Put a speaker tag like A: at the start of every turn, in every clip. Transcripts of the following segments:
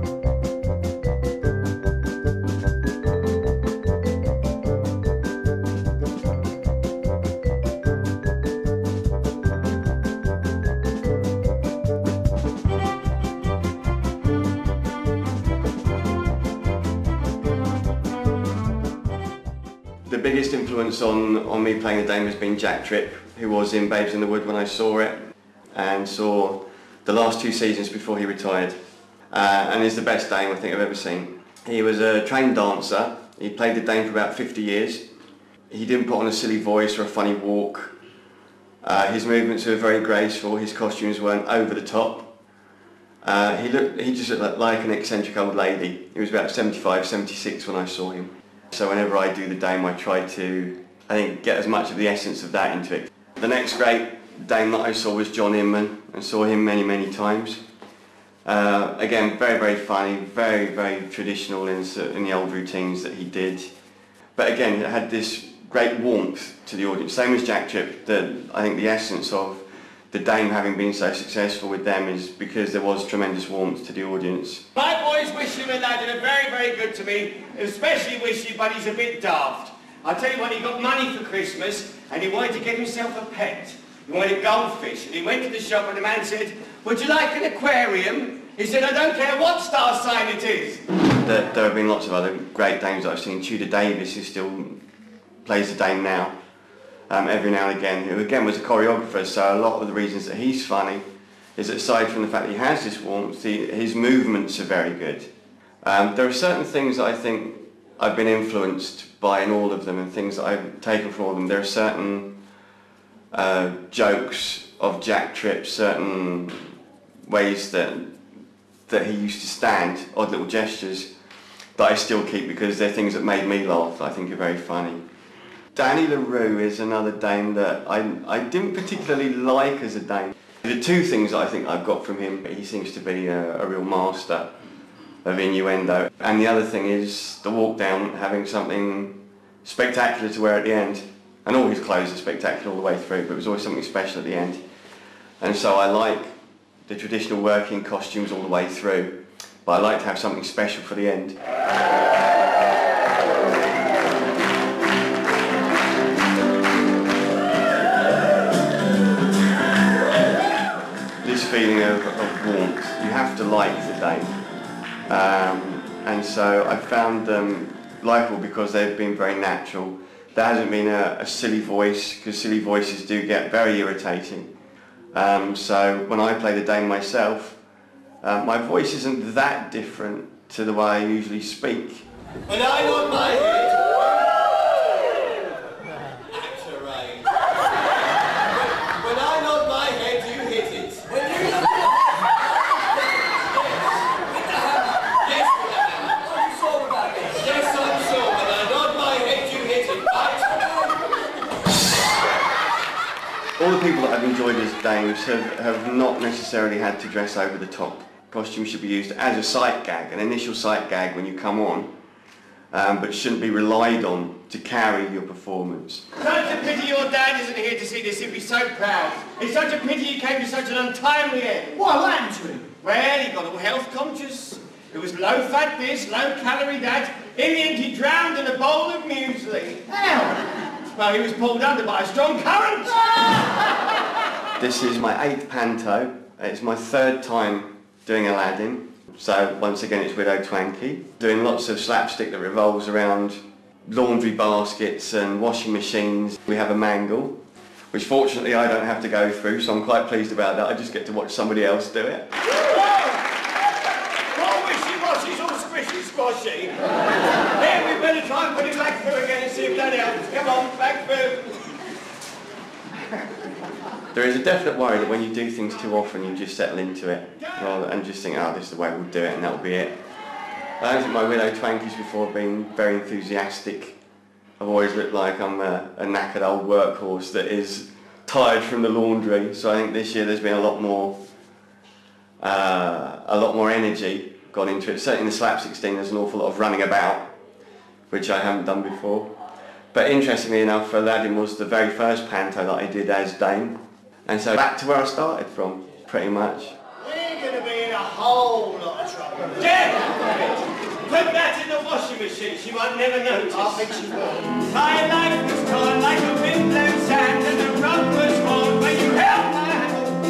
A: The biggest influence on me playing the Dame has been Jack Tripp, who was in Babes in the Wood when I saw it, and saw the last 2 seasons before he retired, and is the best Dame I think I've ever seen. He was a trained dancer. He played the Dame for about 50 years. He didn't put on a silly voice or a funny walk. His movements were very graceful, his costumes weren't over the top. He just looked like an eccentric old lady. He was about 75, 76 when I saw him. So whenever I do the Dame, I try to, I think, get as much of the essence of that into it. The next great Dame that I saw was John Inman, and saw him many, many times. Again, very, very funny, very, very traditional in the old routines that he did. But again, it had this great warmth to the audience, same as Jack Tripp. I think the essence of the Dame having been so successful with them is because there was tremendous warmth to the audience.
B: My boys wish him and that are very, very good to me, especially wish you, but he's a bit daft. I'll tell you what, he got money for Christmas and he wanted to get himself a pet. He wanted goldfish, and he went to the shop and the man said, "Would you like an aquarium?" He said, "I don't care what star sign it is."
A: There have been lots of other great Dames that I've seen. Tudor Davies, who still plays the Dame now, every now and again, who again was a choreographer, so a lot of the reasons that he's funny is that aside from the fact that he has this warmth, his movements are very good. There are certain things that I think I've been influenced by in all of them, and things that I've taken from all of them. There are certain jokes of Jack Tripp, certain ways that he used to stand, odd little gestures, that I still keep because they're things that made me laugh, that I think are very funny. Danny LaRue is another Dame that I didn't particularly like as a Dame. The 2 things that I think I've got from him, he seems to be a real master of innuendo. And the other thing is the walk down, having something spectacular to wear at the end. And all his clothes are spectacular all the way through, but it was always something special at the end. And so I like the traditional working costumes all the way through, but I like to have something special for the end. This feeling of warmth, you have to like the Dame. And so I found them likeable because they've been very natural. There hasn't been a silly voice, because silly voices do get very irritating. So when I play the Dame myself, my voice isn't that different to the way I usually speak.
B: And I nod my head. Actor range. When I nod my head, you hit it. When you nod yes, with the hammer. Oh, you saw about this? Yes, I'm sure. When I nod my head, you hit it.
A: All the people that I've enjoyed as Dames have not necessarily had to dress over the top. Costume should be used as a sight gag, an initial sight gag when you come on, but shouldn't be relied on to carry your performance.
B: Such a pity your dad isn't here to see this, he'd be so proud. It's such a pity he came to such an untimely end.
C: What happened to him?
B: Well, he got all health conscious. It was low fat this, low calorie that. In the end he drowned in a bowl of muesli.
C: How?
B: Well, he was pulled under by a strong current.
A: This is my 8th panto. It's my 3rd time doing Aladdin. So once again it's Widow Twankey. Doing lots of slapstick that revolves around laundry baskets and washing machines. We have a mangle, which fortunately I don't have to go through, so I'm quite pleased about that. I just get to watch somebody else do it.
B: Oh, wishy-washy's all squishy-squashy. Then we better try and put it back through again and see if that helps. Come on, back through.
A: There is a definite worry that when you do things too often you just settle into it rather and just think, oh, this is the way we'll do it and that'll be it. I don't think my Widow Twankies before have been very enthusiastic. I've always looked like I'm a knackered old workhorse that is tired from the laundry, so I think this year there's been a lot more energy gone into it. Certainly in the slap 16 there's an awful lot of running about, which I haven't done before. But interestingly enough, Aladdin was the very first panto that I did as Dame. And so back to where I started from, pretty much.
B: We're going to be in a whole lot of trouble. Jen! Put that in the washing machine, she won't never notice.
C: I think she will.
B: My life was torn like a wind-blown sand and the rug was worn when you held my hand.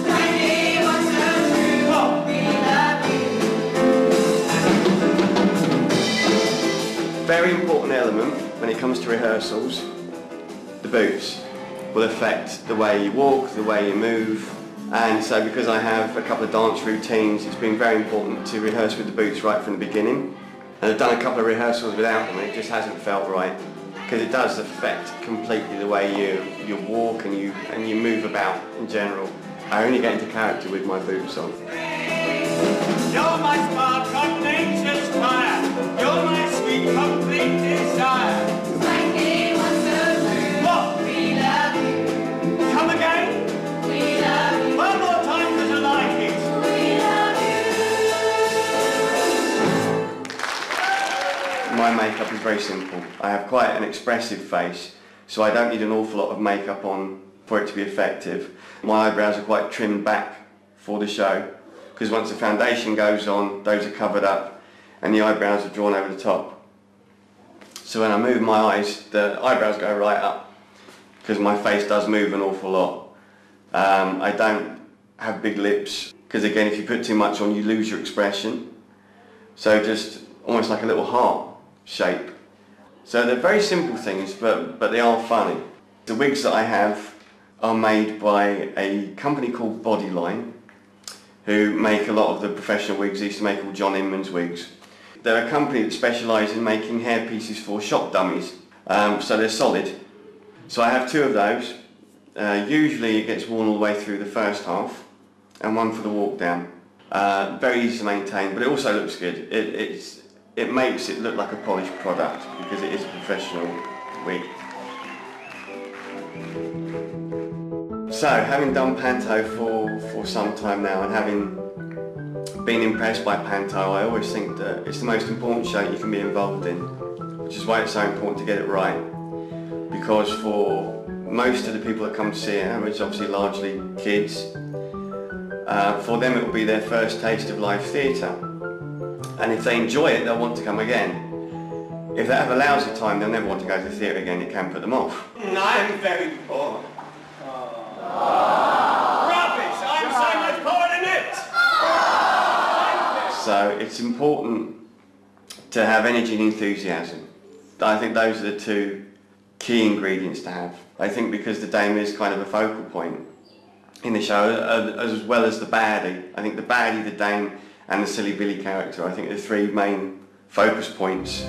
D: Tiny was so true, we love you.
A: Very important element when it comes to rehearsals, the boots will affect the way you walk, the way you move, and so because I have a couple of dance routines, it's been very important to rehearse with the boots right from the beginning. And I've done a couple of rehearsals without them and it just hasn't felt right, because it does affect completely the way you walk and you move about in general. I only get into character with my boots on.
B: You're my spark of nature's fire. You're my sweet, complete desire.
D: Tiny was so true,
B: What?
D: we love you.
B: Come again?
D: We love you.
B: One more time because I like it.
D: We love you.
A: My makeup is very simple. I have quite an expressive face, so I don't need an awful lot of makeup on for it to be effective. My eyebrows are quite trimmed back for the show, because once the foundation goes on, those are covered up and the eyebrows are drawn over the top. So when I move my eyes, the eyebrows go right up, because my face does move an awful lot. I don't have big lips, because again, if you put too much on, you lose your expression. So just almost like a little heart shape. So they're very simple things, but they are funny. The wigs that I have are made by a company called Bodyline, who make a lot of the professional wigs. They used to make all John Inman's wigs. They're a company that specialises in making hair pieces for shop dummies, so they're solid. So I have two of those. Usually it gets worn all the way through the first half, and one for the walk down. Very easy to maintain, but it also looks good. It makes it look like a polished product because it is a professional wig. So, having done Panto for some time now and having been impressed by Panto, I always think that it's the most important show you can be involved in, which is why it's so important to get it right. Because for most of the people that come to see it, which is obviously largely kids, for them it will be their first taste of live theatre. And if they enjoy it, they'll want to come again. If they have a lousy time, they'll never want to go to the theatre again. It can put them off.
B: I'm very poor. Rubbish! I'm so much poorer than it!
A: So it's important to have energy and enthusiasm. I think those are the two key ingredients to have. I think because the Dame is kind of a focal point in the show, as well as the baddie. I think the baddie, the Dame, and the Silly Billy character, I think are the three main focus points.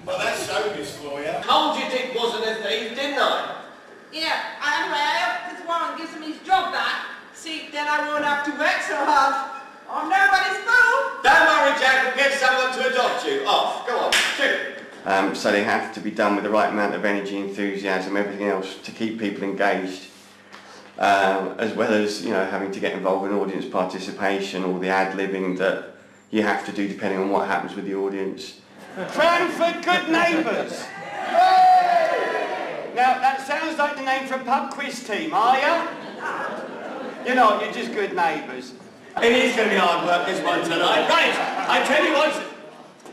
B: Well, that's showbiz for you. Told you Dick wasn't a thief, didn't I?
E: Yeah, anyway, I hope this warrant gives him his job back. See, then I won't have to work so hard. I'm nobody's fool.
B: Don't worry, Jack, we'll get someone to adopt you. Off, go on, shoot.
A: So they have to be done with the right amount of energy, enthusiasm, everything else to keep people engaged, as well as having to get involved in audience participation or the ad-libbing that you have to do depending on what happens with the audience.
B: Cranford Good Neighbours. Now, that sounds like the name for a pub quiz team, are you? You're not, you're just good neighbours. It is going to be hard work, this one tonight. Right, I tell you what,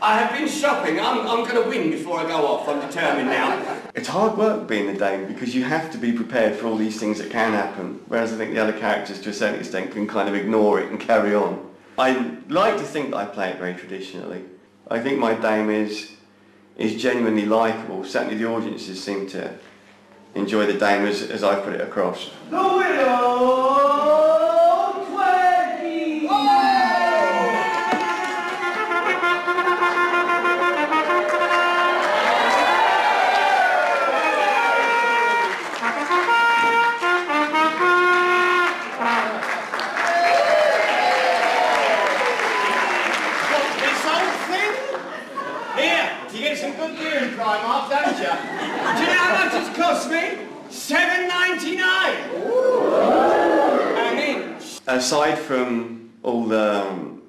B: I have been shopping. I'm going to win before I go off. I'm determined now.
A: It's hard work being the Dame because you have to be prepared for all these things that can happen, whereas I think the other characters to a certain extent can kind of ignore it and carry on. I like to think that I play it very traditionally. I think my Dame is genuinely likeable. Certainly the audiences seem to enjoy the Dame as I put it across.
B: The widow 20! You get some good beer in Primark, don't you? Do you know how much it's cost me? $7.99! And in.
A: Aside from all the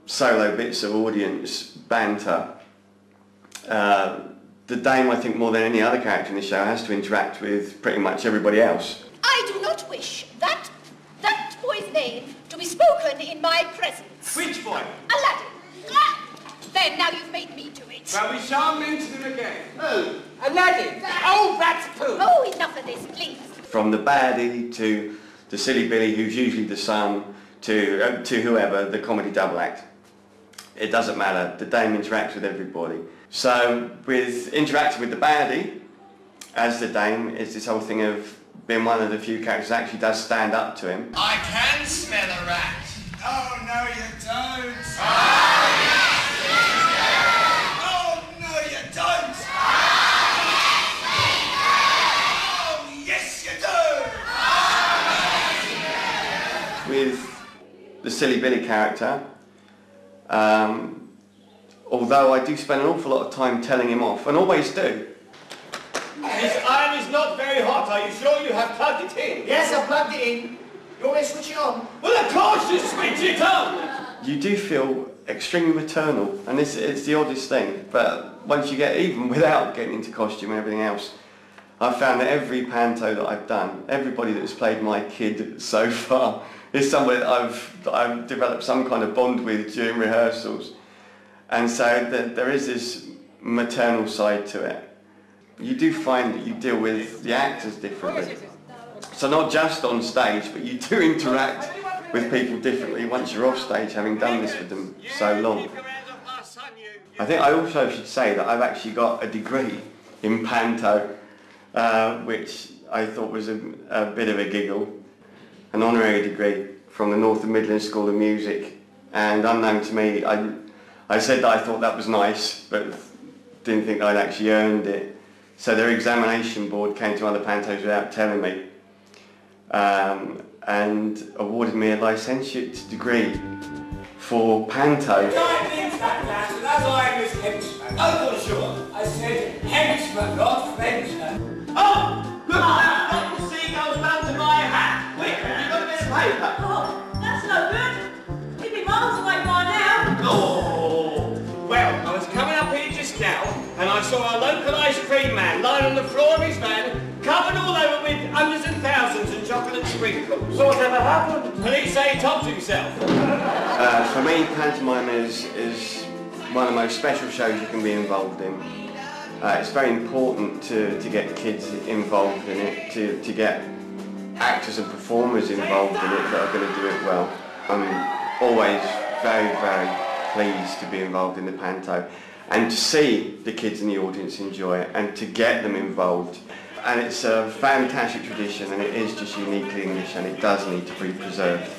A: solo bits of audience banter, the Dame, I think more than any other character in the show, has to interact with pretty much everybody else.
C: I do not wish that boy's name to be spoken in my presence.
B: Which boy?
C: Aladdin. Ah! Then now you've made me do it.
B: Well, we shan't mention him again.
F: Who? Aladdin. Oh, that's poo.
C: Oh, enough of this, please.
A: From the baddie to the silly Billy, who's usually the son, to whoever, the comedy double act. It doesn't matter. The Dame interacts with everybody. So with interacting with the baddie as the Dame is this whole thing of being one of the few characters that actually does stand up to him.
G: I can smell a rat.
H: Oh, no, you don't. Oh, no, you don't. Oh, yes, you do.
A: With the silly Billy character, although I do spend an awful lot of time telling him off, and always do.
B: This iron is not very hot. Are you sure you have plugged it in?
F: Yes, I plugged it in. You want me to switch it on?
B: Well, of course you switch it on!
A: You do feel extremely maternal, and it's the oddest thing, but once you get, even without getting into costume and everything else, I've found that every panto that I've done, everybody that's played my kid so far, is somebody that I've developed some kind of bond with during rehearsals. And so there is this maternal side to it. You do find that you deal with the actors differently. So not just on stage, but you do interact with people differently once you're off stage, having done this with them so long. I think I also should say that I've actually got a degree in Panto, which I thought was a bit of a giggle, an honorary degree from the North and Midlands School of Music, and unknown to me, I said that I thought that was nice, but didn't think I'd actually earned it. So their examination board came to other pantos without telling me, and awarded me a licentiate degree for Panto.
F: I means that, lad, and as I was henchman.
B: Oh, for sure.
F: I said henchman, not Frenchman.
B: Oh! Look at that! Got the seagulls bound to my hat! Quick, have you got a bit of paper?
E: Oh, that's no good. He'd be miles away by now.
B: Oh! Well, I was coming up here just now, and I saw our local ice cream man lying on the floor of his van, covered all over with hundreds and thousands and chocolate sprinkles. Whatever happened? Police say he topped himself.
A: For me, pantomime is one of the most special shows you can be involved in. It's very important to get kids involved in it, to get actors and performers involved in it that are going to do it well. I'm always very, very pleased to be involved in the panto and to see the kids in the audience enjoy it and to get them involved. And it's a fantastic tradition, and it is just uniquely English, and it does need to be preserved.